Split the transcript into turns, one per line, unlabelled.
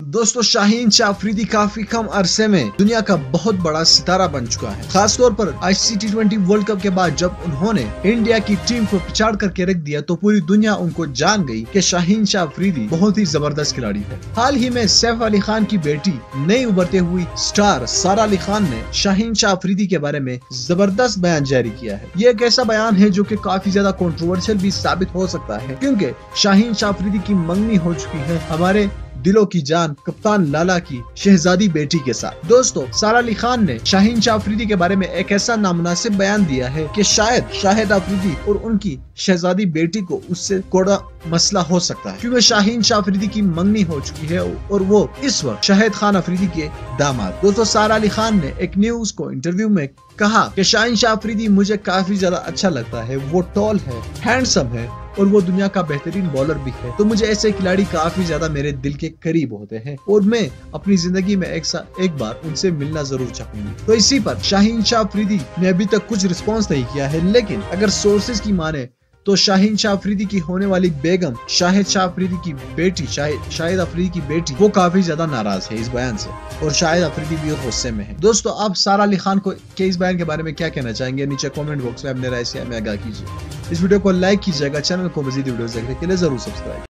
दोस्तों शाहीन शाह अफरीदी काफी कम अरसे में दुनिया का बहुत बड़ा सितारा बन चुका है। खास तौर पर ICC T20 वर्ल्ड कप के बाद जब उन्होंने इंडिया की टीम को पिछाड़ करके रख दिया तो पूरी दुनिया उनको जान गई कि शाहीन शाह अफरीदी बहुत ही जबरदस्त खिलाड़ी है। हाल ही में सैफ अली खान की बेटी नई उभरते हुई स्टार सारा अली खान ने शाहीन शाह अफरीदी के बारे में जबरदस्त बयान जारी किया है। ये एक ऐसा बयान है जो कि काफी ज्यादा कंट्रोवर्शियल भी साबित हो सकता है, क्योंकि शाहीन शाह अफरीदी की मंगनी हो चुकी है हमारे दिलों की जान कप्तान लाला की शहजादी बेटी के साथ। दोस्तों सारा अली खान ने शाहीन शाह अफरीदी के बारे में एक ऐसा नामुनासिब बयान दिया है कि शायद शाहिद अफरीदी और उनकी शहजादी बेटी को उससे कोड़ा मसला हो सकता है, क्योंकि शाहीन शाह अफरीदी की मंगनी हो चुकी है और वो इस वक्त शाहिद खान अफरीदी के दामाद। दोस्तों सारा अली खान ने एक न्यूज को इंटरव्यू में कहा कि शाहीन शाह अफरीदी मुझे काफी ज्यादा अच्छा लगता है, वो टॉल है, हैंडसम है और वो दुनिया का बेहतरीन बॉलर भी है, तो मुझे ऐसे खिलाड़ी काफी ज्यादा मेरे दिल के करीब होते हैं और मैं अपनी जिंदगी में एक बार उनसे मिलना जरूर चाहूंगी। तो इसी पर शाहीन शाह अफरीदी ने अभी तक कुछ रिस्पॉन्स नहीं किया है, लेकिन अगर सोर्सेज की माने तो शाहीन शाह अफरीदी की होने वाली बेगम शाहिद शाह अफरीदी की बेटी शाहिद अफरीदी की बेटी वो काफी ज्यादा नाराज है इस बयान से और शाहिद अफरीदी भी गुस्से में है। दोस्तों आप सारा अली खान को के इस बयान के बारे में क्या कहना चाहेंगे, नीचे कमेंट बॉक्स में अपने राय से हमें आगाह कीजिए। इस वीडियो को लाइक कीजिएगा, चैनल को मजीद वीडियोस देखने के लिए जरूर सब्सक्राइब